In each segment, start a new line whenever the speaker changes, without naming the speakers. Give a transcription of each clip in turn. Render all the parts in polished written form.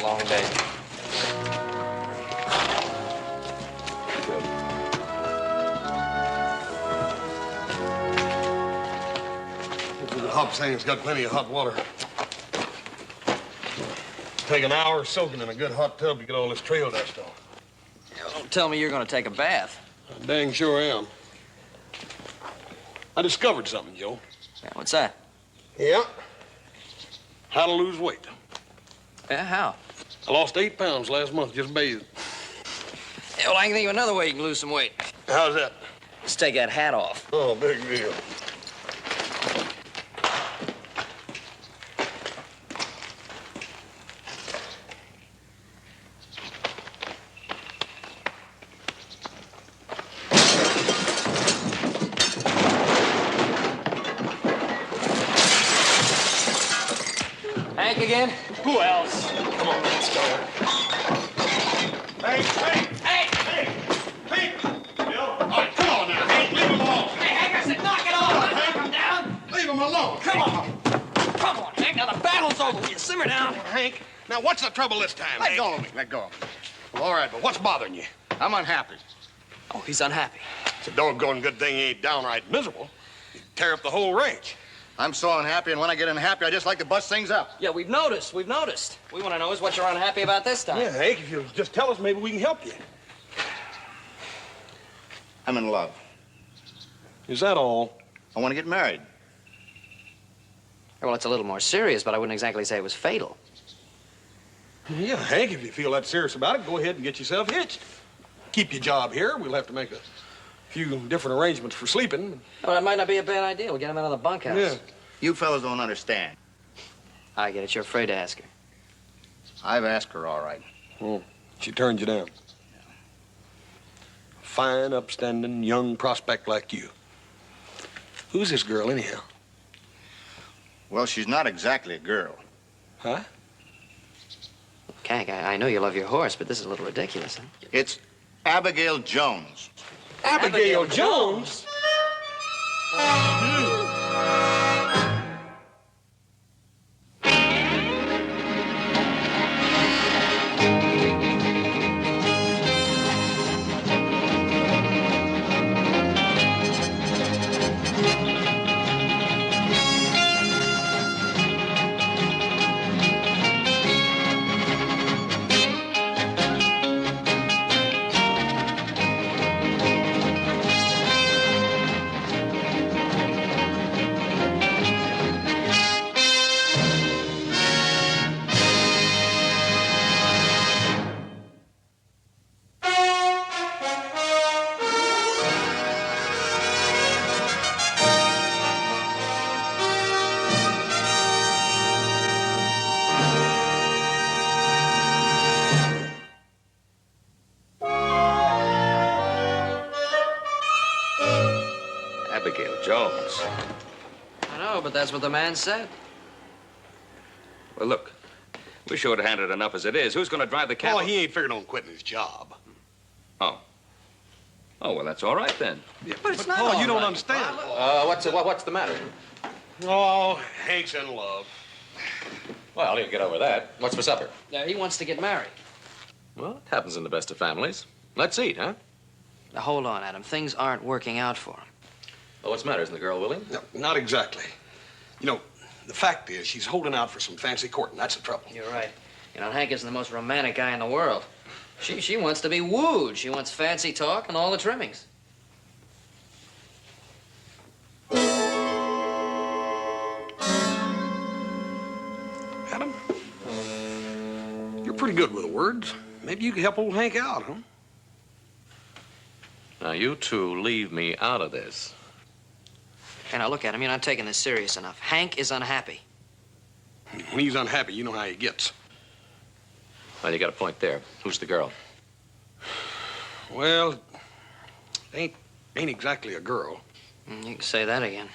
long day.
The hop sand's got plenty of hot water. Take an hour soaking in a good hot tub to get all this trail dust off.
Don't tell me you're going to take a bath.
I dang sure am. I discovered something, Joe.
Yeah, what's that?
Yeah. How to lose weight.
Yeah, how?
I lost 8 pounds last month just bathing.
Yeah, well, I can think of another way you can lose some weight.
How's that?
Let's take that hat off.
Oh, big deal.
Hank again?
Who else? Come on, let's go. Hey! Bill? All right, come on now, Hank. Leave him alone.
Hey, Hank, I said knock it off. Hank, come down.
Leave him alone.
Come on, Hank. Now the battle's over. Will you simmer down?
Hank, now what's the trouble this time,
Let
Hank?
go of me. Let go of me.
Well, all right, but what's bothering you?
I'm unhappy.
Oh, he's unhappy.
It's a doggone good thing he ain't downright miserable. He'd tear up the whole ranch.
I'm so unhappy, and when I get unhappy, I just like to bust things up.
Yeah, we've noticed. We want to know is what you're unhappy about this time.
Yeah, Hank, if you'll just tell us, maybe we can help you.
I'm in love.
Is that all?
I want to get married.
Well, it's a little more serious, but I wouldn't exactly say it was fatal.
Yeah, Hank, if you feel that serious about it, go ahead and get yourself hitched. Keep your job here. We'll have to make a few different arrangements for sleeping.
Oh, that might not be a bad idea. We'll get him out of the bunkhouse.
Yeah.
You fellas don't understand.
I get it. You're afraid to ask her.
I've asked her, all right.
Oh, she turned you down. A fine, upstanding, young prospect like you. Who's this girl, anyhow?
Well, she's not exactly a girl.
Huh?
Hank, I know you love your horse, but this is a little ridiculous, huh?
It's Abigail Jones.
Abigail Jones?
Abigail Jones.
I know, but that's what the man said.
Well, look, we're short-handed enough as it is. Who's going to drive the
Oh,
cattle?
he ain't figured on quitting his job.
Oh. Oh, well, that's all right then.
Yeah, but it's not Paul, you don't understand.
What's the matter?
Oh, Hank's in love.
Well, you'll get over that. What's for supper?
He wants to get married.
Well, it happens in the best of families. Let's eat, huh?
Now, hold on, Adam. Things aren't working out for him.
Well, what's the matter? Isn't the girl willing?
No, not exactly. You know, the fact is she's holding out for some fancy courting. That's the trouble.
You're right. You know, Hank isn't the most romantic guy in the world. She wants to be wooed. She wants fancy talk and all the trimmings.
Adam, you're pretty good with the words. Maybe you could help old Hank out, huh?
Now, you two leave me out of this.
And now look at him. You're not taking this serious enough. Hank is unhappy.
When he's unhappy, you know how he gets.
Well, you got a point there. Who's the girl?
Well, ain't exactly a girl.
You can say that again.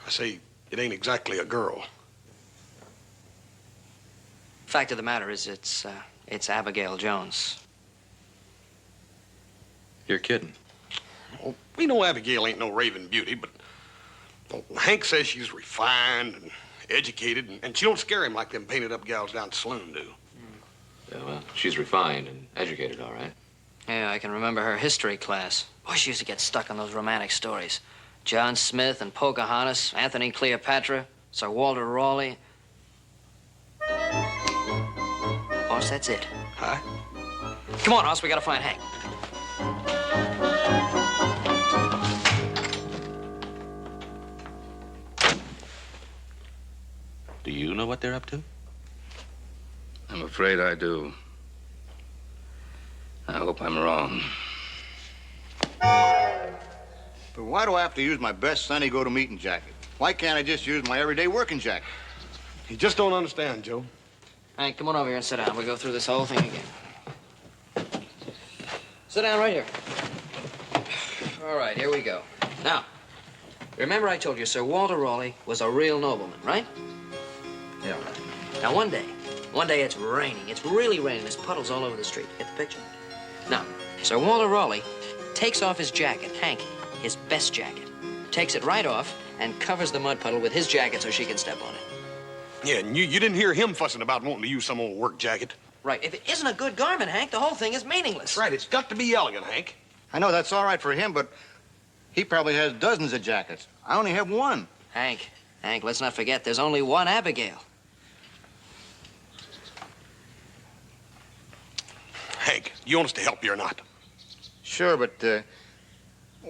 I say it ain't exactly a girl.
Fact of the matter is, it's Abigail Jones.
You're kidding.
Well, we know Abigail ain't no raving beauty, but well, Hank says she's refined and educated, and she don't scare him like them painted-up gals down at the saloon do.
Yeah, well, she's refined and educated, all right.
Yeah, I can remember her history class. Boy, she used to get stuck on those romantic stories. John Smith and Pocahontas, Anthony and Cleopatra, Sir Walter Raleigh. Boss, that's it.
Huh?
Come on, Hoss, we gotta find Hank.
Do you know what they're up to?
I'm afraid I do. I hope I'm wrong.
But why do I have to use my best Sunday go-to-meeting jacket? Why can't I just use my everyday working jacket?
You just don't understand, Joe.
Hank, come on over here and sit down. We'll go through this whole thing again. Sit down right here. All right, here we go. Now, remember I told you Sir Walter Raleigh was a real nobleman, right? Yeah. Now, one day it's raining. It's really raining. There's puddles all over the street. Get the picture? Now, Sir Walter Raleigh takes off his jacket, Hanky, his best jacket, takes it right off and covers the mud puddle with his jacket so she can step on it.
Yeah, and you didn't hear him fussing about wanting to use some old work jacket.
Right. If it isn't a good garment, Hank, the whole thing is meaningless.
That's right. It's got to be elegant, Hank.
I know that's all right for him, but he probably has dozens of jackets. I only have one.
Hank, let's not forget there's only one Abigail.
Hank, you want us to help you or not?
Sure, but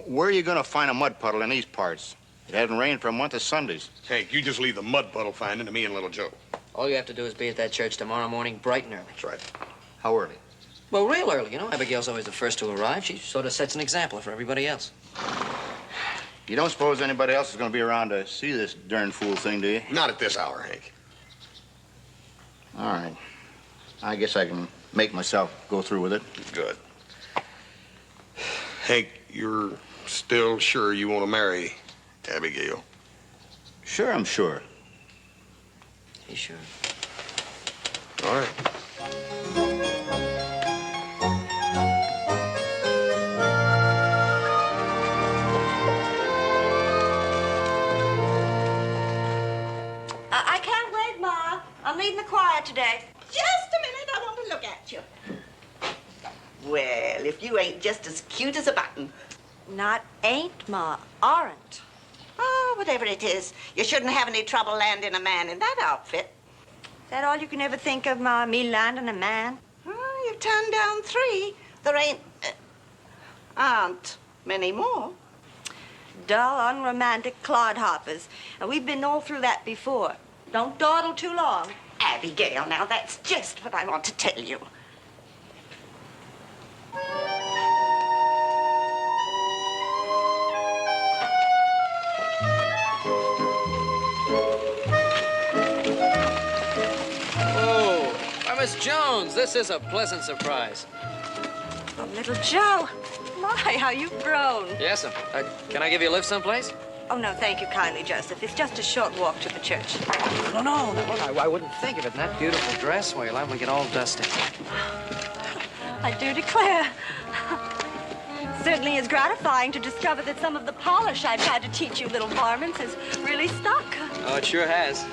where are you going to find a mud puddle in these parts? It hasn't rained for a month of Sundays.
Hank, you just leave the mud puddle finding to me and little Joe.
All you have to do is be at that church tomorrow morning, bright and early.
That's right.
How early?
Well, real early, you know. Abigail's always the first to arrive. She sort of sets an example for everybody else.
You don't suppose anybody else is going to be around to see this darn fool thing, do you?
Not at this hour, Hank.
All right. I guess I can make myself go through with it.
Good. Hank, you're still sure you want to marry Abigail?
Sure, I'm sure.
He's sure.
All right.
I can't wait, Ma. I'm leading the choir today.
Just a minute, I want to look at you. Well, if you ain't just as cute as a button.
Not ain't, Ma. Aren't.
Oh, whatever it is, you shouldn't have any trouble landing a man in that outfit.
That all you can ever think of, Ma? Me landing a man?
Oh, you've turned down 3. There aren't many more.
Dull, unromantic clodhoppers. And we've been all through that before. Don't dawdle too long.
Abigail, now that's just what I want to tell you.
Oh, why, Miss Jones, this is a pleasant surprise.
Oh, little Joe. My, how you've grown.
Yes, sir. Can I give you a lift someplace?
Oh, no, thank you kindly, Joseph. It's just a short walk to the church.
No. I wouldn't think of it in that beautiful dress while you're liable to get all dusty.
I do declare. Certainly is gratifying to discover that some of the polish I've had to teach you little varmints has really stuck.
Oh, it sure has.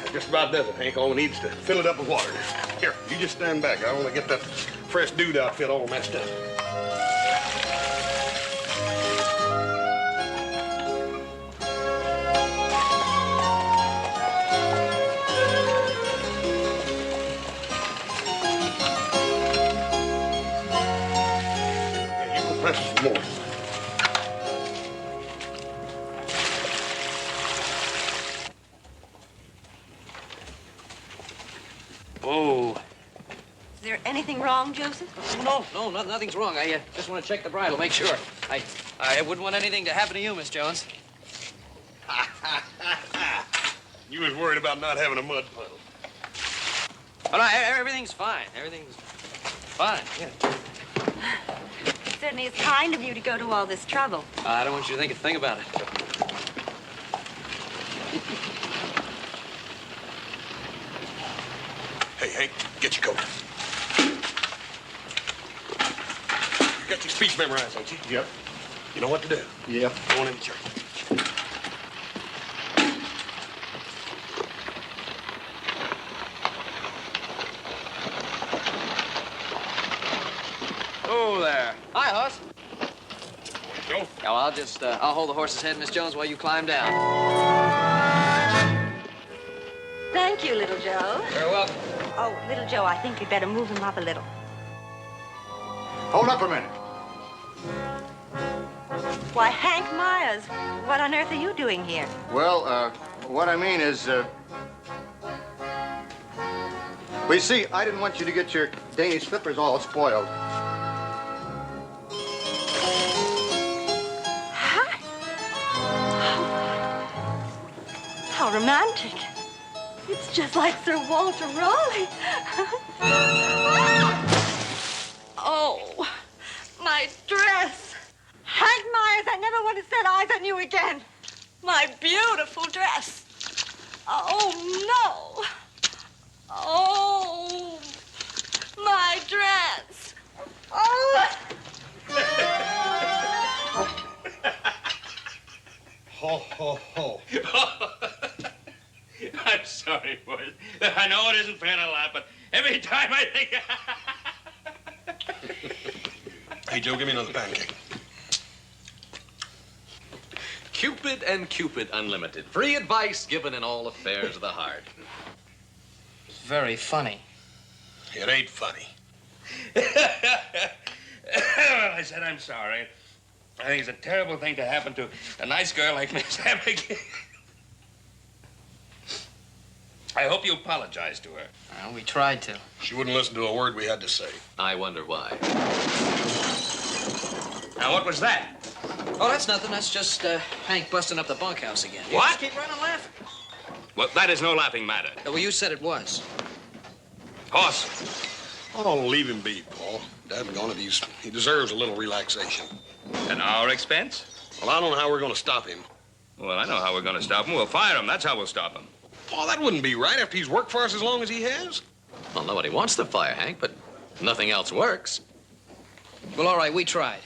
That just about does it, Hank. All we need is to fill it up with water. Here, you just stand back. I want to get that fresh dude outfit all messed up. Yeah, you can press some more.
Oh.
Is there anything wrong, Joseph?
No, nothing's wrong. I just want to check the bridle, make sure. I wouldn't want anything to happen to you, Miss Jones.
You was worried about not having a mud puddle.
Oh, no, everything's fine. Everything's fine, yeah.
Certainly it's kind of you to go to all this trouble.
I don't want you to think a thing about it.
Hey, Hank, get your coat. You got your speech memorized, don't you? Yep. You know what to do.
Yeah.
Go on in the church.
Oh, there. Hi, Hoss.
Joe?
Yeah, well, I'll hold the horse's head, Miss Jones, while you climb down.
Thank you, little Joe.
Very welcome.
Oh, little Joe, I think you'd better move him up a little.
Hold up a minute.
Why, Hank Myers, what on earth are you doing here?
Well, what I mean is, well, you see, I didn't want you to get your Danish flippers all spoiled.
Hi. How romantic. It's just like Sir Walter Raleigh. Oh, my dress. Hank Myers, I never want to set eyes on you again. My beautiful dress. Oh, no. Oh, my dress. Oh.
Ho, ho, ho.
I'm sorry, boys. I know it isn't fair to laugh, but every time I think...
Hey, Joe, give me another pancake.
Cupid and Cupid Unlimited. Free advice given in all affairs of the heart.
Very funny.
It ain't funny.
Well, I said I'm sorry. I think it's a terrible thing to happen to a nice girl like Miss Abigail. I hope you apologize to her.
Well, we tried to.
She wouldn't listen to a word we had to say.
I wonder why.
Now, what was that?
Oh, that's nothing. That's just Hank busting up the bunkhouse again. You
What?
just keep running laughing.
Well, that is no laughing matter.
Well, you said it was.
Horse,
Oh, leave him be, Paul. Daggone it, he deserves a little relaxation.
at our expense?
Well, I don't know how we're going to stop him.
Well, I know how we're going to stop him. We'll fire him. That's how we'll stop him.
Paul, that wouldn't be right after he's worked for us as long as he has.
Well, nobody wants to fire Hank, but nothing else works.
Well, all right, we tried.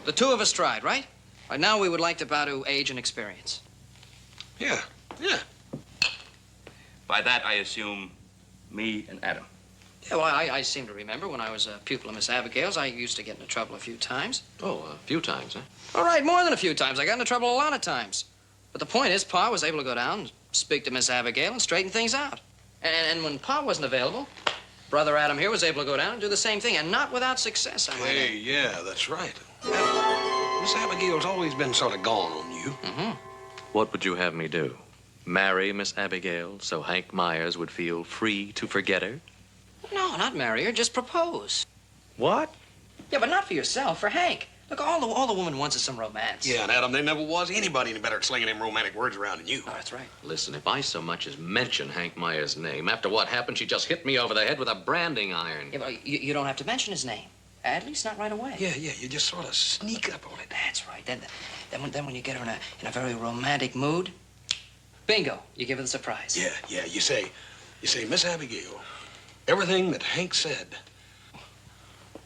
The two of us tried, right? Right now, we would like to bow to age and experience.
Yeah.
By that, I assume me and Adam.
Yeah, well, I seem to remember when I was a pupil of Miss Abigail's, I used to get into trouble a few times.
Oh, a few times, huh?
All right, more than a few times. I got into trouble a lot of times. But the point is, Pa was able to go down and speak to Miss Abigail and straighten things out. And when Pa wasn't available, Brother Adam here was able to go down and do the same thing, and not without success, I might add.
Hey, yeah, that's right. Miss Abigail's always been sort of gone on you.
Mm-hmm.
What would you have me do? Marry Miss Abigail so Hank Myers would feel free to forget her?
No, not marry her, just propose.
What?
Yeah, but not for yourself, for Hank. Look, all the woman wants is some romance.
Yeah, and Adam, there never was anybody any better at slinging them romantic words around than you.
Oh, that's right.
Listen, if I so much as mention Hank Myers' name, after what happened, she just hit me over the head with a branding iron.
Yeah, but you don't have to mention his name. At least not right away.
Yeah, you just sort of sneak up on it.
That's right. Then when you get her in a very romantic mood, bingo, you give her the surprise.
Yeah, you say, Miss Abigail, everything that Hank said,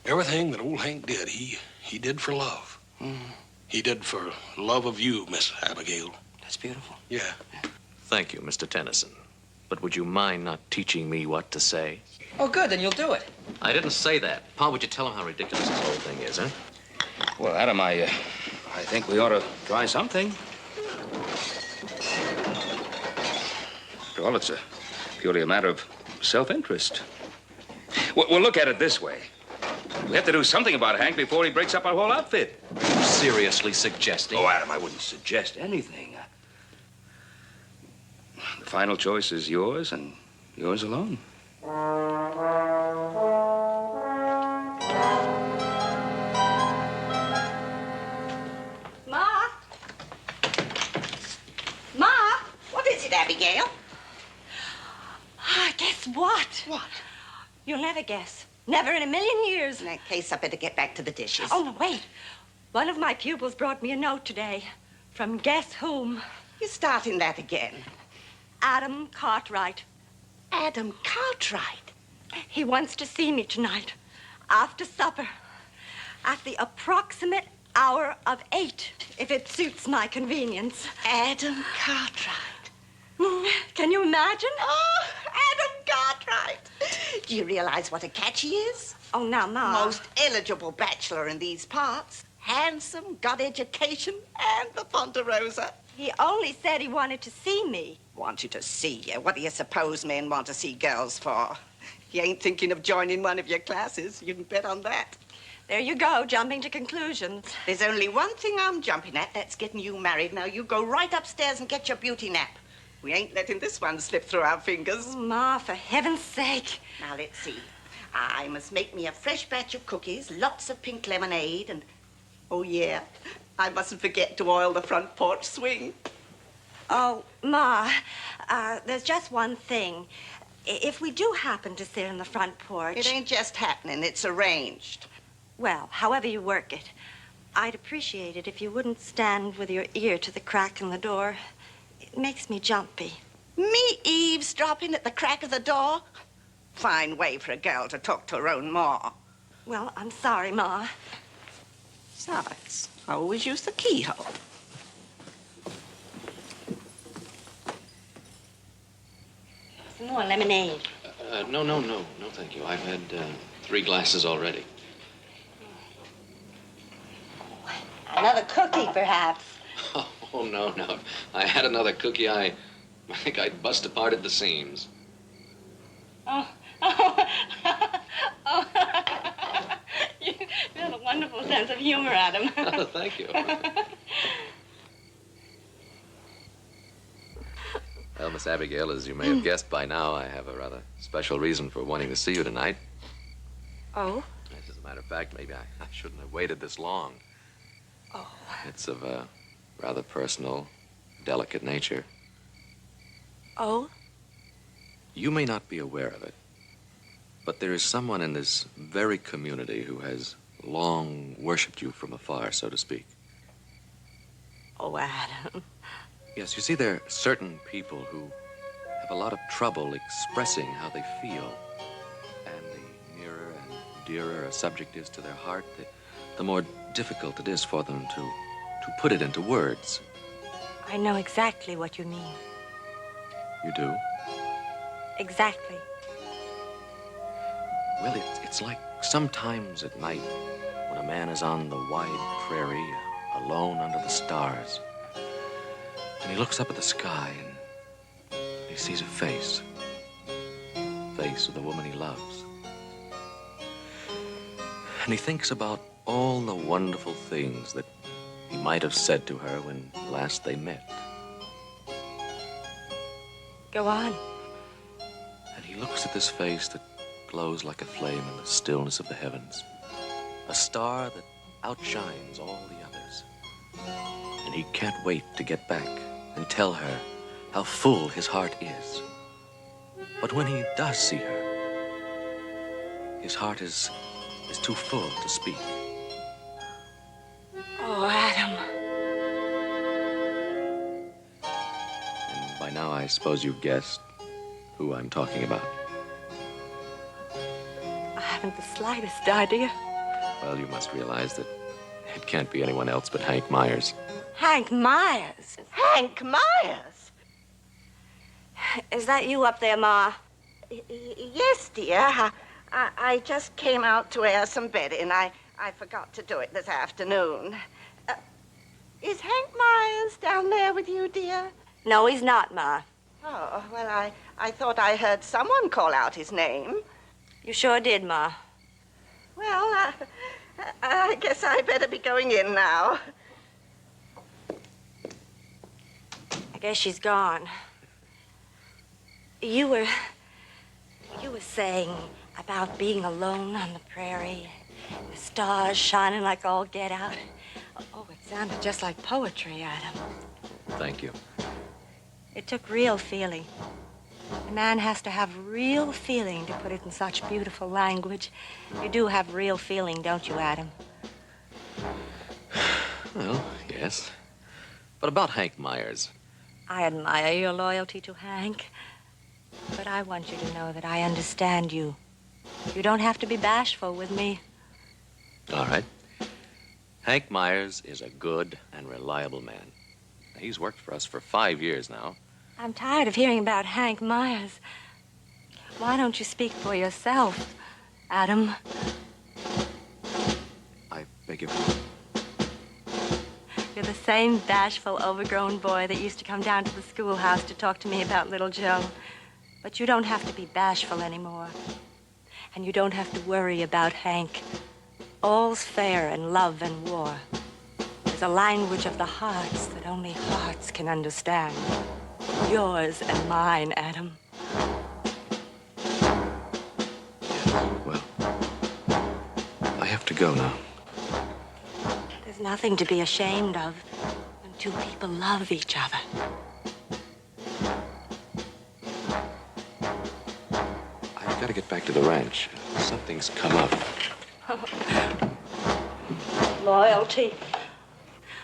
everything that old Hank did, he did for love.
Mm.
He did for love of you, Miss Abigail.
That's beautiful.
Yeah.
Thank you, Mr. Tennyson. But would you mind not teaching me what to say?
Oh, good, then you'll do it.
I didn't say that. Pa, would you tell him how ridiculous this whole thing is, huh?
Well, Adam, I think we ought to try something. After all, it's purely a matter of self-interest. Well, look at it this way. We have to do something about Hank before he breaks up our whole outfit.
Seriously suggesting?
Oh, Adam, I wouldn't suggest anything. The final choice is yours and yours alone.
Ma? Ma? What is it, Abigail?
Ah, guess what?
What?
You'll never guess. Never in a million years.
In that case, I better get back to the dishes.
Oh, no, wait. One of my pupils brought me a note today. From guess whom?
You're starting that again.
Adam Cartwright.
Adam Cartwright.
He wants to see me tonight. After supper. At the approximate hour of 8, if it suits my convenience.
Adam Cartwright.
Can you imagine?
Oh, Adam Cartwright. Do you realize what a catch he is?
Oh, now, Ma.
Most eligible bachelor in these parts. Handsome, got education, and the Ponderosa.
He only said he wanted to see me.
Want you to see you? What do you suppose men want to see girls for? He ain't thinking of joining one of your classes. You can bet on that.
There you go, jumping to conclusions.
There's only one thing I'm jumping at. That's getting you married. Now, you go right upstairs and get your beauty nap. We ain't letting this one slip through our fingers.
Oh, Ma, for heaven's sake.
Now, let's see. I must make me a fresh batch of cookies, lots of pink lemonade, and... Oh, yeah. I mustn't forget to oil the front porch swing.
Oh, Ma, there's just one thing. If we do happen to sit on the front porch...
It ain't just happening. It's arranged.
Well, however you work it, I'd appreciate it if you wouldn't stand with your ear to the crack in the door. It makes me jumpy.
Me eavesdropping at the crack of the door? Fine way for a girl to talk to her own ma.
Well, I'm sorry, Ma.
Besides, I always use the keyhole.
Some more lemonade.
No, thank you. I've had 3 glasses already.
Another cookie, perhaps.
Oh, no. If I had another cookie, I think I'd bust apart at the seams.
Oh. You have a wonderful sense of humor, Adam.
Oh, thank you. Well, Miss Abigail, as you may have guessed by now, I have a rather special reason for wanting to see you tonight.
Oh?
As a matter of fact, maybe I shouldn't have waited this long.
Oh.
It's of a rather personal, delicate nature.
Oh?
You may not be aware of it, but there is someone in this very community who has long worshipped you from afar, so to speak.
Oh, Adam.
Yes, you see, there are certain people who have a lot of trouble expressing how they feel. And the nearer and dearer a subject is to their heart, the more difficult it is for them to put it into words.
I know exactly what you mean.
You do?
Exactly.
Well, it's like sometimes at night when a man is on the wide prairie, alone under the stars, and he looks up at the sky and he sees a face of the woman he loves. And he thinks about all the wonderful things that he might have said to her when last they met.
Go on.
And he looks at this face that glows like a flame in the stillness of the heavens. A star that outshines all the others. And he can't wait to get back and tell her how full his heart is. But when he does see her, his heart is too full to speak.
Oh, Adam.
And by now, I suppose you've guessed who I'm talking about.
I haven't the slightest idea.
Well, you must realize that it can't be anyone else but Hank Myers.
Hank Myers?
Hank Myers?
Is that you up there, Ma?
Yes, dear. I just came out to air some bedding. I forgot to do it this afternoon. Is Hank Myers down there with you, dear?
No, he's not, Ma.
Oh, well, I thought I heard someone call out his name.
You sure did, Ma.
Well, I guess I better be going in now.
I guess she's gone. You were saying about being alone on the prairie, the stars shining like all get out. Oh, it sounded just like poetry, Adam.
Thank you.
It took real feeling. A man has to have real feeling to put it in such beautiful language. You do have real feeling, don't you, Adam?
Well, yes. But about Hank Myers.
I admire your loyalty to Hank. But I want you to know that I understand you. You don't have to be bashful with me.
All right. Hank Myers is a good and reliable man. He's worked for us for 5 years now.
I'm tired of hearing about Hank Myers. Why don't you speak for yourself, Adam?
I beg your pardon.
You're the same bashful, overgrown boy that used to come down to the schoolhouse to talk to me about little Joe. But you don't have to be bashful anymore. And you don't have to worry about Hank. All's fair in love and war. There's a language of the hearts that only hearts can understand. Yours and mine, Adam.
Well, I have to go now.
There's nothing to be ashamed of when two people love each other.
I've got to get back to the ranch. Something's come up.
Loyalty.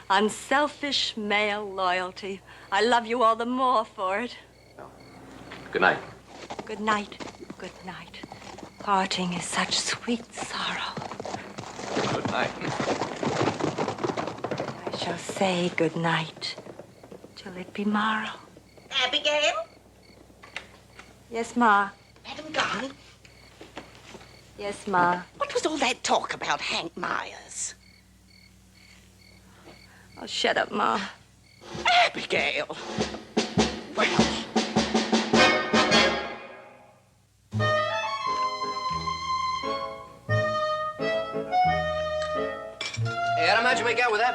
Unselfish male loyalty. I love you all the more for it.
Good night.
Good night. Good night. Parting is such sweet sorrow.
Good night.
I shall say good night till it be morrow.
Abigail?
Yes, Ma.
Adam gone?
Yes, Ma.
What was all that talk about Hank Myers?
Oh, shut up, Ma.
Abigail! Well,
Hey, Adam, how'd you make out with that?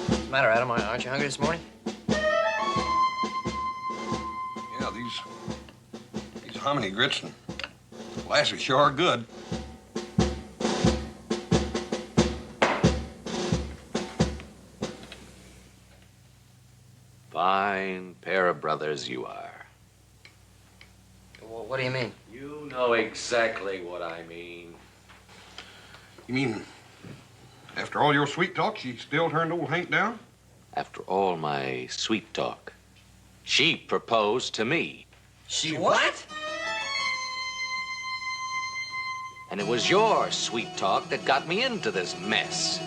What's the matter, Adam? Aren't you hungry this morning?
Yeah, these hominy grits and molasses sure are good.
Fine pair of brothers you are.
Well, what do you mean?
You know exactly what I mean.
You mean, after all your sweet talk, she still turned old Hank down?
After all my sweet talk, she proposed to me.
She what?
And it was your sweet talk that got me into this mess.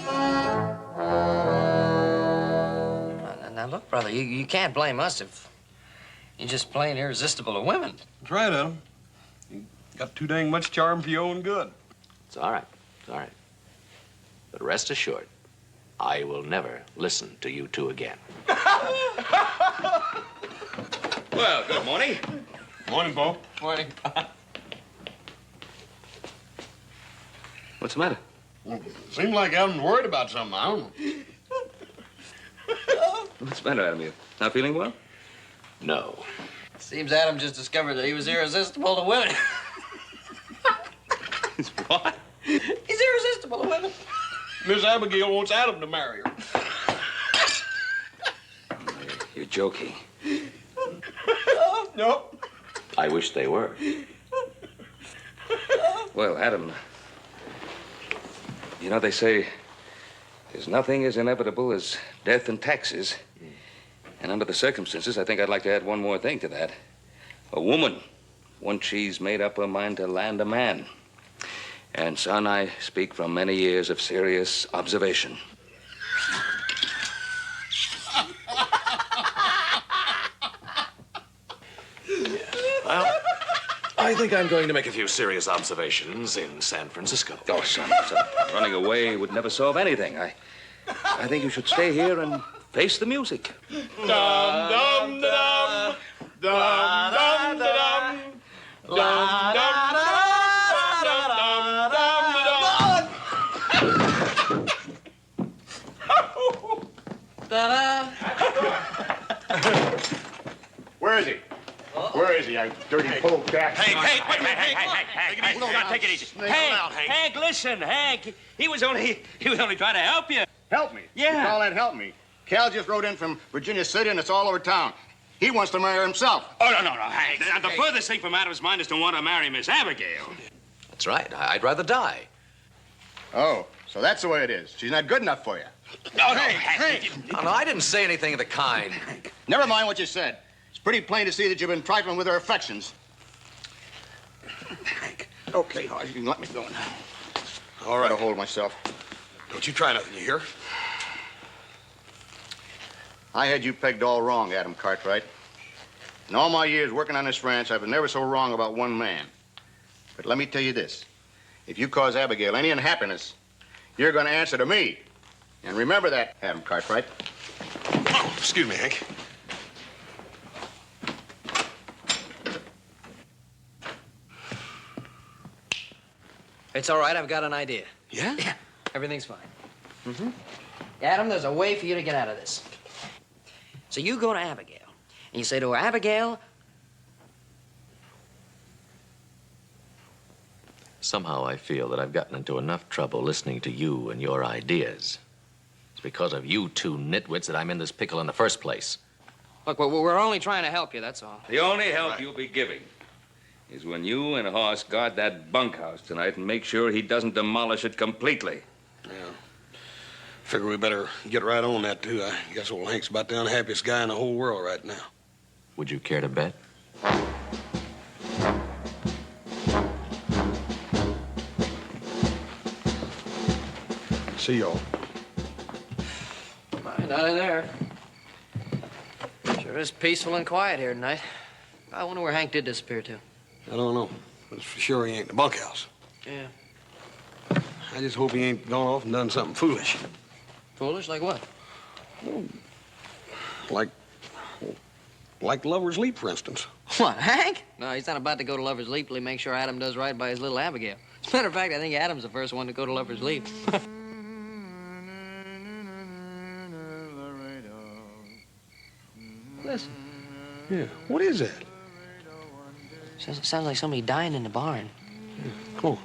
Now, look, brother, you can't blame us if you're just plain irresistible to women.
That's right, Adam. You got too dang much charm for your own good.
It's all right. It's all right. But rest assured, I will never listen to you two again.
Well, good morning.
Morning, Bo.
Morning.
What's the matter?
Seems like Adam's worried about something. I don't know.
What's the matter, Adam? You not feeling well?
No.
Seems Adam just discovered that he was irresistible to women.
What?
He's irresistible to women.
Miss Abigail wants Adam to marry her.
You're joking.
No.
I wish they were.
Well, Adam, you know, they say there's nothing as inevitable as death and taxes. And under the circumstances, I think I'd like to add one more thing to that. A woman, once she's made up her mind to land a man. And, son, I speak from many years of serious observation.
Well, I think I'm going to make a few serious observations in San Francisco.
Oh, son, running away would never solve anything. I think you should stay here and face the music.
Dum dum da dum dum dum da dum dum dum
Where is he? Where is he, you dirty polecat?
Hey, wait a minute. Hey, now, take it easy. Hank, listen, Hank. He was only trying to help you.
Help me?
Yeah.
You call that help me? Cal just rode in from Virginia City, and it's all over town. He wants to marry her himself.
Oh, no, Hank. The furthest thing from Adam's mind is to want to marry Miss Abigail.
That's right. I'd rather die.
Oh, so that's the way it is. She's not good enough for you.
No, Hank.
No, I didn't say anything of the kind.
Never mind what you said. It's pretty plain to see that you've been trifling with her affections.
Hank.
Okay, Hodge, you can let me go now.
All right.
Gotta hold myself.
Don't you try nothing, you hear?
I had you pegged all wrong, Adam Cartwright. In all my years working on this ranch, I've been never so wrong about one man. But let me tell you this. If you cause Abigail any unhappiness, you're going to answer to me. And remember that, Adam Cartwright.
Oh, excuse me, Hank.
It's all right. I've got an idea.
Yeah?
Yeah. Everything's fine. Mm-hmm. Adam, there's a way for you to get out of this. So you go to Abigail, and you say to her, Abigail,
Somehow I feel that I've gotten into enough trouble listening to you and your ideas. It's because of you two nitwits that I'm in this pickle in the first place.
look, we're only trying to help you, that's all.
The only help you'll be giving is when you and Hoss guard that bunkhouse tonight and make sure he doesn't demolish it completely.
Yeah. Figure we better get right on that, too. I guess old Hank's about the unhappiest guy in the whole world right now.
Would you care to bet?
See y'all.
Not in there. Sure is peaceful and quiet here tonight. I wonder where Hank did disappear to.
I don't know, but it's for sure he ain't in the bunkhouse.
Yeah.
I just hope he ain't gone off and done something foolish.
Foolish? Like what?
Like Lover's Leap, for instance.
What, Hank? No, he's not about to go to Lover's Leap till he makes sure Adam does right by his little Abigail. As a matter of fact, I think Adam's the first one to go to Lover's Leap. Listen.
Yeah, what is that?
Sounds like somebody dying in the barn.
Yeah, come on.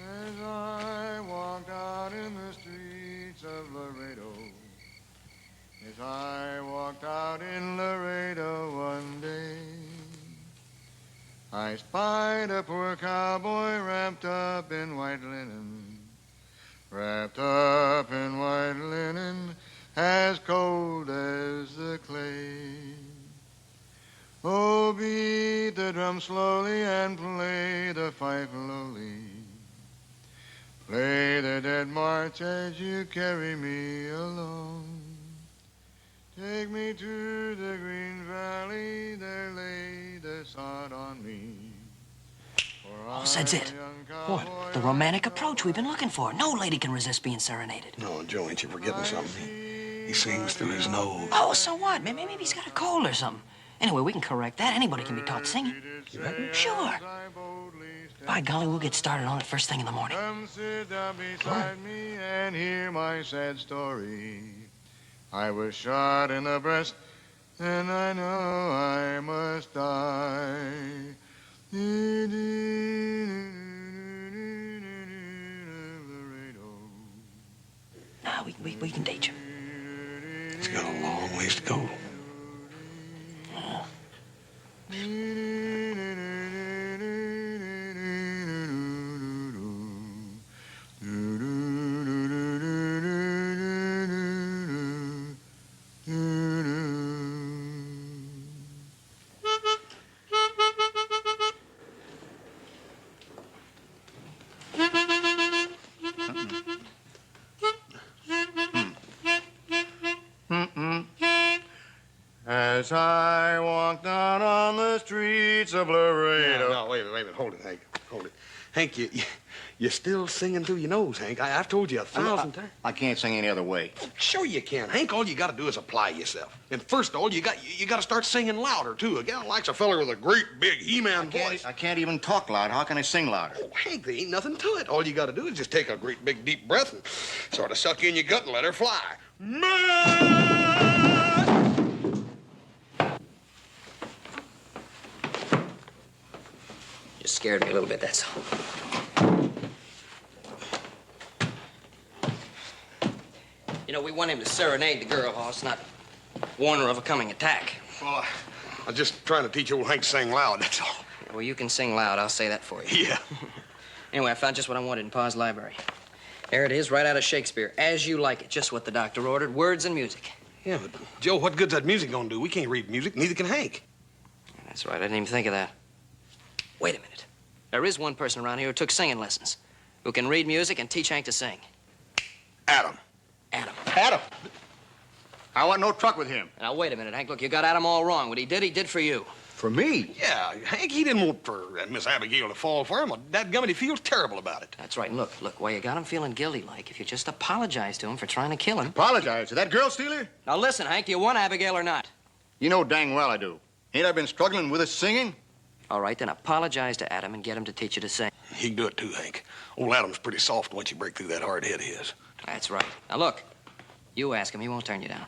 As I walked out in the streets of Laredo, as I walked out in Laredo one day, I spied a poor cowboy wrapped up in white linen, wrapped up in white linen, as cold as the clay. Oh, beat the drum slowly and play the fife lowly. Play the dead march as you carry me along. Take me to the green valley, there lay the sod on me.
Oh, that's it.
What?
The romantic approach we've been looking for. No lady can resist being serenaded.
No, Joe, ain't you forgetting something? He sings through his nose.
Oh, so what? Maybe he's got a cold or something. Anyway, we can correct that. Anybody can be taught singing.
You reckon?
Sure. By golly, we'll get started on it first thing in the morning.
Come sit down beside me and hear my sad story. I was shot in the breast, and I know I must die.
Now, we can date you.
He's got a long ways to go.
As I walked out on the streets of Laredo.
No, wait a minute. Hold it, Hank. Hold it. Hank, you're still singing through your nose, Hank. I've told you 1,000 times.
I can't sing any other way.
Sure you can, Hank. All you got to do is apply yourself. And first of all, you got to start singing louder, too. A gal likes a feller with a great, big He-Man voice.
I can't even talk loud. How can I sing louder?
Oh, Hank, there ain't nothing to it. All you got to do is just take a great, big, deep breath and sort of suck in your gut and let her fly.
Just scared me a little bit, that's all. You know, we want him to serenade the girl, Hoss, not warn her of a coming attack.
Well, I was just trying to teach old Hank to sing loud, that's all.
Well, you can sing loud. I'll say that for you.
Yeah.
Anyway, I found just what I wanted in Pa's library. There it is, right out of Shakespeare. As You Like It, just what the doctor ordered. Words and music.
Yeah, but, Joe, what good's that music gonna do? We can't read music, neither can Hank.
That's right, I didn't even think of that. Wait a minute. There is one person around here who took singing lessons, who can read music and teach Hank to sing.
Adam.
Adam.
Adam! I want no truck with him.
Now, wait a minute, Hank. Look, you got Adam all wrong. What he did for you.
For me?
Yeah, Hank, he didn't want for Miss Abigail to fall for him. Well, dadgummit, he feels terrible about it.
That's right. And look, why you got him feeling guilty like, if you just apologize to him for trying to kill him.
Apologize to that girl stealer?
Now, listen, Hank, do you want Abigail or not?
You know dang well I do. Ain't I been struggling with this singing?
All right, then apologize to Adam and get him to teach you to sing.
He can do it too, Hank. Old Adam's pretty soft once you break through that hard head of his.
That's right. Now, look, you ask him. He won't turn you down.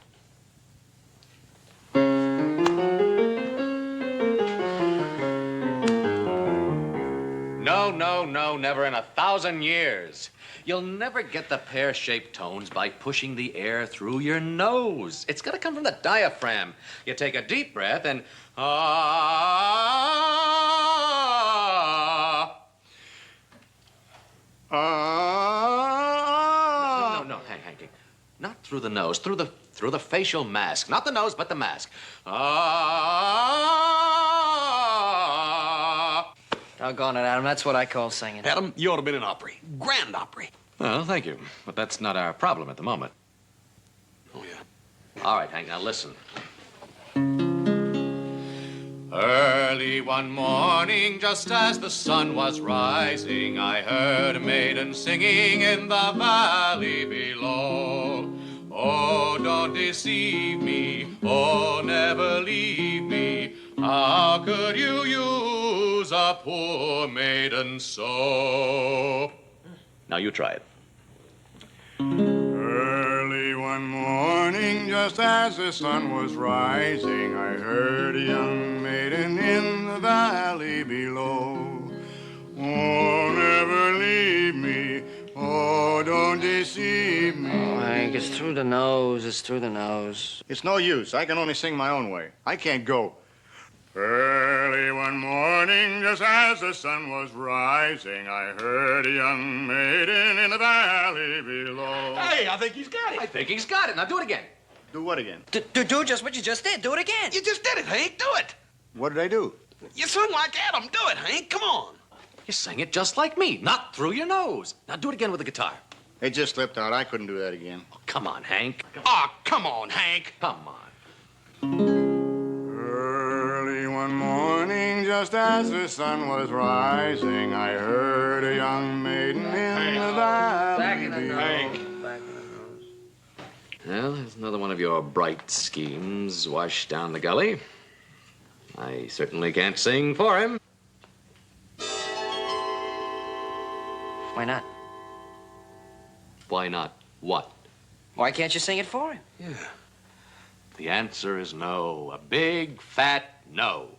No, never in 1,000 years. You'll never get the pear-shaped tones by pushing the air through your nose. It's got to come from the diaphragm. You take a deep breath and... No, Hank. Not through the nose, through the facial mask. Not the nose, but the mask.
Doggone it, Adam. That's what I call singing.
Adam, you ought to have been in Opry. Grand Opry.
Well, thank you. But that's not our problem at the moment.
Oh, yeah.
All right, Hank, now listen. Early one morning, just as the sun was rising, I heard a maiden singing in the valley below. Oh, don't deceive me, oh, never leave me. How could you use a poor maiden so? Now you try it.
Early one morning, just as the sun was rising, I heard a young maiden in the valley below. Oh, never leave me, oh, don't deceive me.
Oh, Hank, it's through the nose. It's through the nose.
It's no use. I can only sing my own way. I can't go.
Early one morning, just as the sun was rising, I heard a young maiden in the valley below.
Hey, I think he's got it.
I think he's got it. Now do it again.
Do what again?
Do just what you just did. Do it again.
You just did it, Hank. Do it.
What did I do?
You sung like Adam. Do it, Hank. Come on.
You sang it just like me, not through your nose. Now do it again with the guitar.
It just slipped out. I couldn't do that again.
Oh, come on, Hank.
Oh, come on, Hank.
Come on.
Early one morning, just as the sun was rising, I heard a young maiden in the valley.
Back in the nose.
Hank.
Back in the nose.
Well, there's another one of your bright schemes washed down the gully. I certainly can't sing for him.
Why not?
Why not? What?
Why can't you sing it for him?
Yeah.
The answer is no. A big, fat no.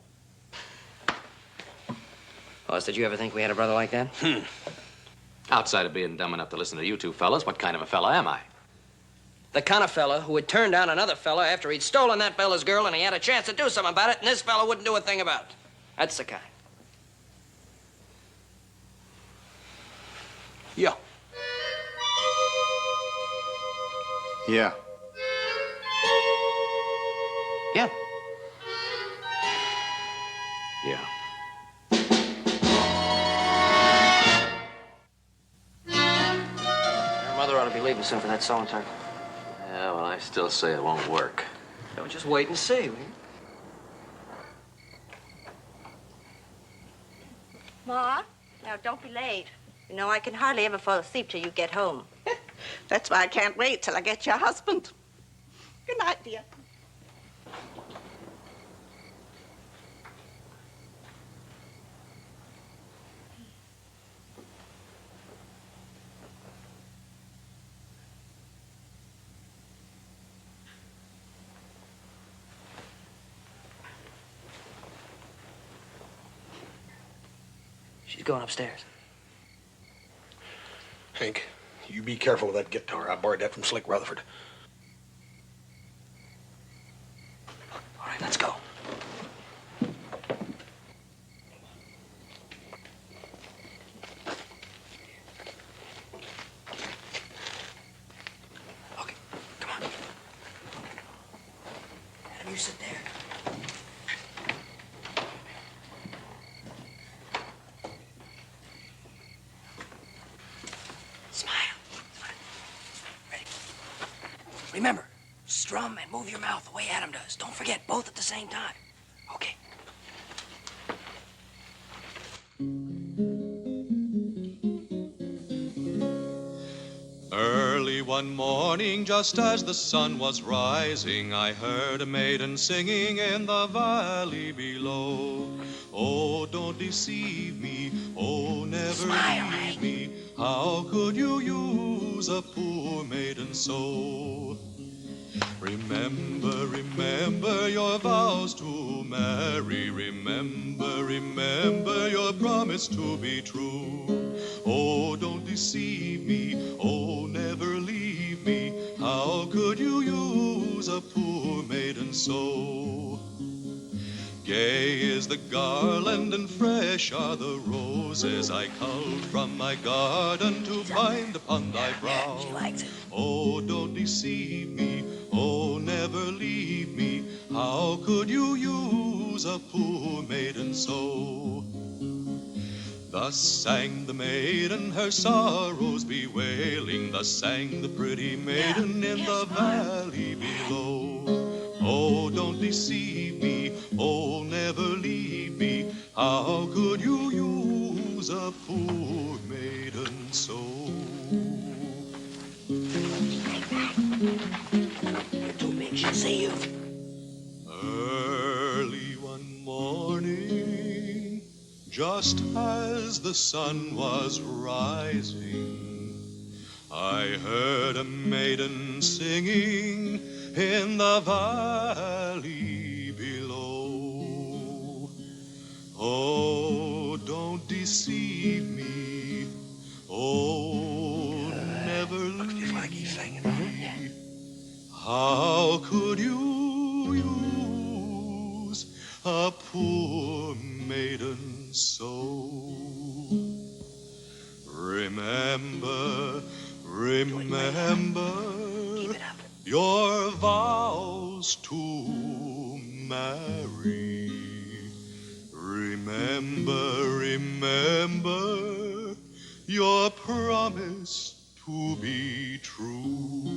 Boss, did you ever think we had a brother like that?
Outside of being dumb enough to listen to you two fellas, what kind of a fella am I?
The kind of fella who would turn down another fella after he'd stolen that fella's girl and he had a chance to do something about it, and this fella wouldn't do a thing about it. That's the kind.
Yeah.
Yeah.
Yeah.
Yeah.
Your mother ought to be leaving soon for that sewing circle.
Yeah, well, I still say it won't work.
Don't just wait and see, will you?
Ma, now don't be late. You know, I can hardly ever fall asleep till you get home. That's why I can't wait till I get your husband. Good night, dear.
She's going upstairs.
Hank, you be careful with that guitar. I borrowed that from Slick Rutherford.
All right, let's go.
Remember, strum and move your mouth the way Adam does. Don't forget, both at the same time. Okay.
Early one morning, just as the sun was rising, I heard a maiden singing in the valley below. Oh, don't deceive me, oh, never leave me. How could you use a poor maiden so? Remember, remember your vows to marry. Remember, remember your promise to be true. Oh, don't deceive me, oh, never leave me. How could you use a poor maiden so? Gay is the garland and fresh are the roses I culled from my garden to bind upon thy brow.
She likes it.
Oh, don't deceive me, oh, never leave me. How could you use a poor maiden so? Thus sang the maiden, her sorrows bewailing. Thus sang the pretty maiden in the valley below. Oh, don't deceive me, oh, never leave me. How could you use a poor maiden so?
You're too big, she'll see you.
Early one morning, just as the sun was rising, I heard a maiden singing in the valley below. Oh, don't deceive me, oh, never leave
Like he's singing.
me. How could you use a poor maiden so? Remember, remember your vows to marry. Remember, remember your promise to be true.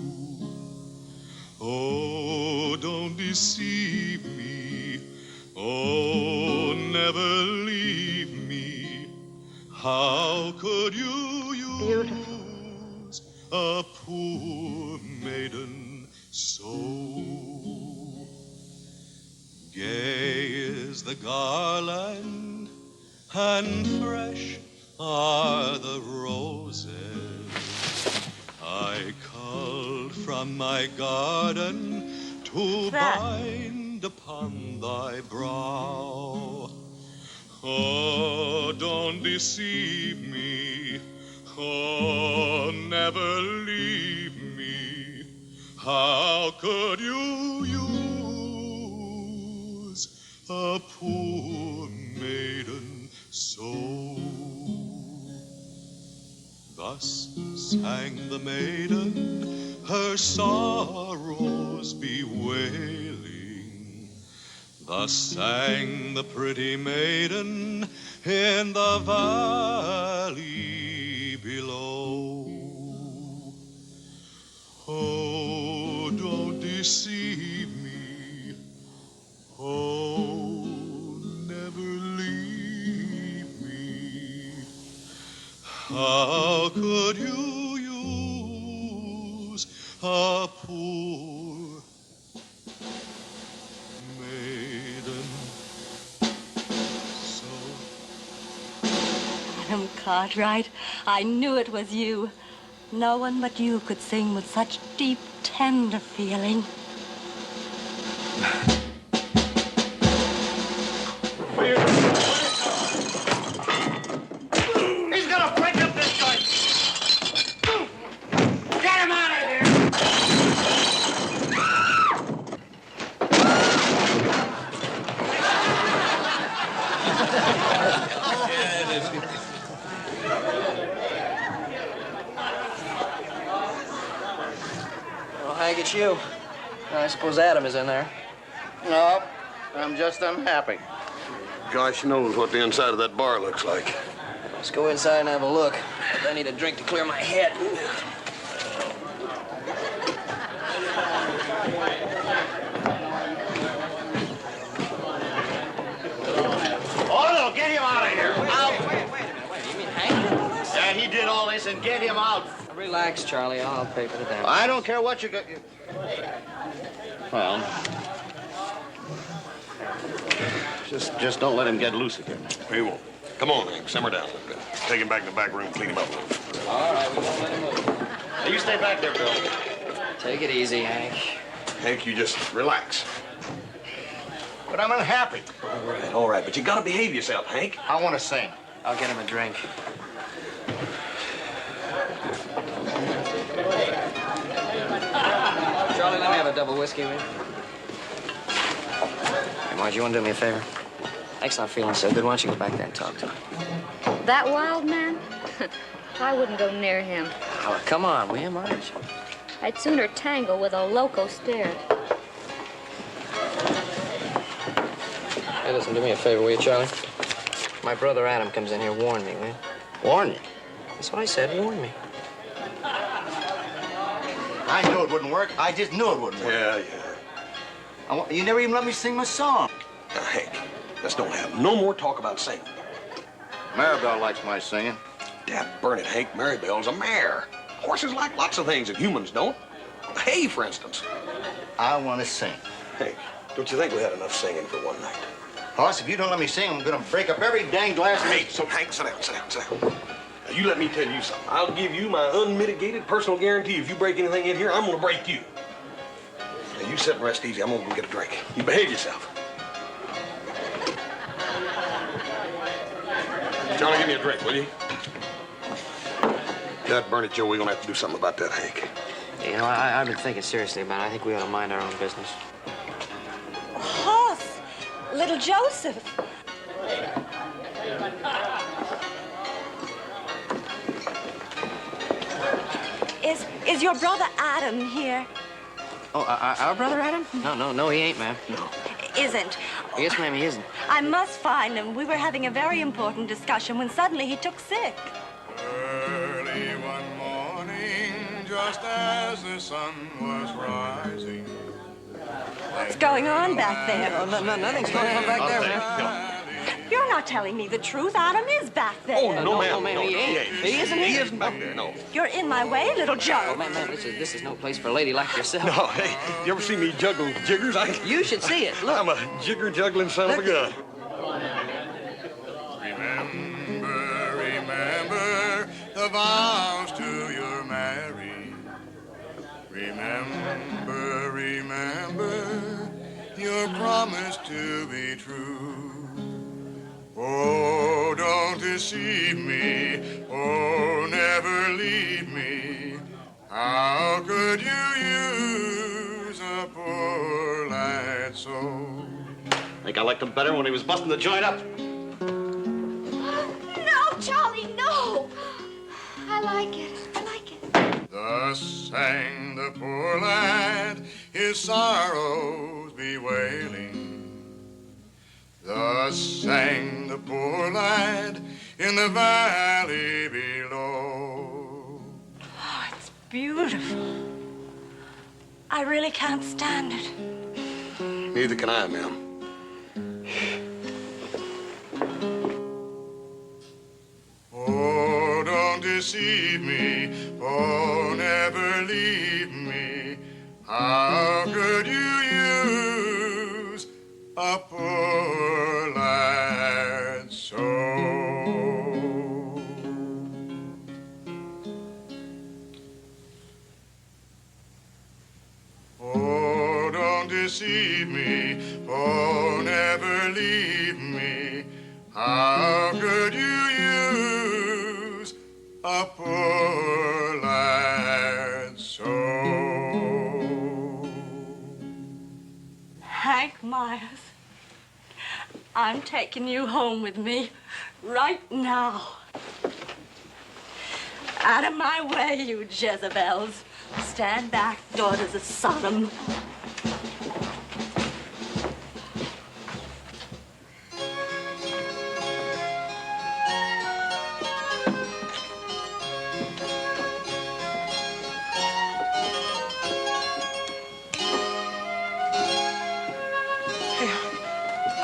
Oh, don't deceive me, oh, never leave me. How could you use a poor maiden so? Gay is the garland and fresh are the roses I culled from my garden to bind upon thy brow. Oh, don't deceive me, oh, never leave me. How could you use a poor maiden so? Thus sang the maiden, her sorrows bewailing. Thus sang the pretty maiden in the valley below. Oh, don't deceive me, oh, never leave me. How could you use a poor maiden so?
Adam Cartwright, I knew it was you. No one but you could sing with such deep, tender feeling.
He's gonna break up this joint. Get him out of here.
Well, Hank, it's you. I suppose Adam is in there.
No, I'm just unhappy.
Gosh knows what the inside of that bar looks like.
Let's go inside and have a look. I need a drink to clear my head.
Orlo, get him out of here. Out.
Wait a minute. You mean Hank did all this?
Yeah, he did all this, and get him out.
Relax, Charlie. I'll pay for the damage.
I don't care what you got. Well, just don't let him get loose again.
We won't. Come on, Hank, simmer down. Take him back in the back room, clean him up a little.
All right, we won't let him move.
Hey, you stay back there, Bill.
Take it easy, Hank.
Hank, you just relax.
But I'm unhappy.
All right, but you gotta behave yourself, Hank.
I want to sing.
I'll get him a drink. Charlie, let me have a double whiskey, will you? Hey, Marge, you want to do me a favor? Hank's not feeling so good. Why don't you go back there and talk to him?
That wild man? I wouldn't go near him.
Oh, come on, will you, Marge?
I'd sooner tangle with a loco stare.
Hey, listen, do me a favor, will you, Charlie? My brother Adam comes in here. Warn me, will you?
Warn you?
That's what I said. Warn me.
I knew it wouldn't work. I just knew it wouldn't work.
Yeah.
You never even let me sing my song.
Now, Hank, let's don't have no more talk about singing.
Maribel likes my singing.
Dad, burn it, Hank. Maribel's a mare. Horses like lots of things that humans don't. Hay, for instance.
I want to sing.
Hank, don't you think we had enough singing for one night?
Hoss, if you don't let me sing, I'm going to break up every dang glass.
Hey, so Hank, sit down. Now, you let me tell you something. I'll give you my unmitigated personal guarantee. If you break anything in here, I'm going to break you. Now, you sit and rest easy. I'm going to go get a drink. You behave yourself. Charlie, give me a drink, will you? God burn it, Joe. We're going to have to do something about that, Hank.
You know, I've been thinking seriously about it. I think we ought to mind our own business.
Hoss, little Joseph. Is your brother Adam here?
Oh, our brother Adam? No, he ain't, ma'am. No.
Isn't.
Yes, ma'am, he isn't.
I must find him. We were having a very important discussion when suddenly he took sick.
Early one morning, just as the sun was rising.
What's going on back there?
Nothing's going on back there, ma'am.
You're not telling me the truth. Adam is back there.
Oh, no, ma'am.
No, he ain't. He isn't.
He isn't back there, no.
You're in my way, little Joe.
Oh, ma'am, this is no place for a lady like yourself.
No, hey, you ever see me juggle jiggers?
You should see it. Look.
I'm a jigger-juggling son of a gun.
Remember the vows to your married. Remember your promise to be true. Oh, don't deceive me. Oh, never leave me. How could you use a poor lad so?
I think I liked him better when he was busting the joint up.
No, Charlie, no. I like it.
Thus sang the poor lad, his sorrows bewailing. Thus sang the poor lad in the valley below.
Oh, it's beautiful. I really can't stand it.
Neither can I, ma'am.
Oh, don't deceive me. Oh, never leave me. How could you use a poor lad so? Oh, don't deceive me. Oh, never leave me. How could you use a poor lad so?
Hank Myers, I'm taking you home with me right now. Out of my way, you Jezebels. Stand back, daughters of Sodom.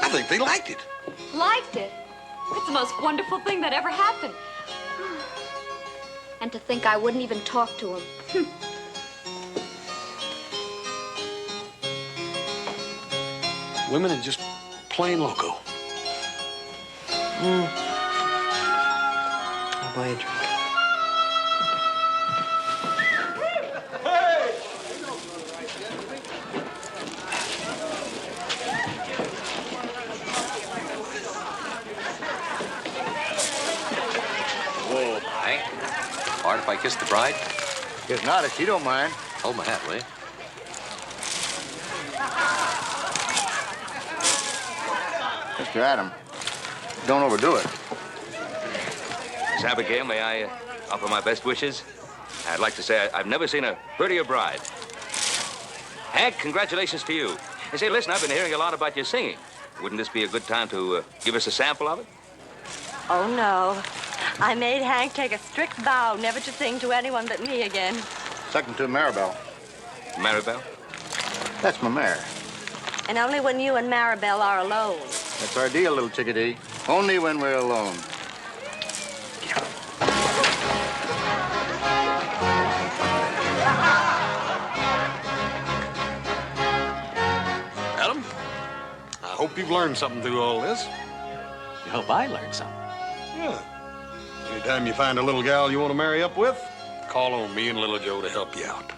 I think they liked it.
Liked it? It's the most wonderful thing that ever happened. And to think I wouldn't even talk to him.
Women are just plain loco.
I'll buy you a drink.
Whoa, Hank. Hard if I kiss the bride?
If not, if you don't mind.
Hold my hat, will you?
Mr. Adam, don't overdo it.
Miss Abigail, may I offer my best wishes? I'd like to say I've never seen a prettier bride. Hank, congratulations to you. And say, listen, I've been hearing a lot about your singing. Wouldn't this be a good time to give us a sample of it?
Oh, no. I made Hank take a strict vow never to sing to anyone but me again.
Second to Maribel.
Maribel?
That's my mare.
And only when you and Maribel are alone.
That's our deal, little chickadee. Only when we're alone.
Adam, I hope you've learned something through all this.
You hope I learned something.
Yeah. Anytime you find a little gal you want to marry up with, call on me and Little Joe to help you out.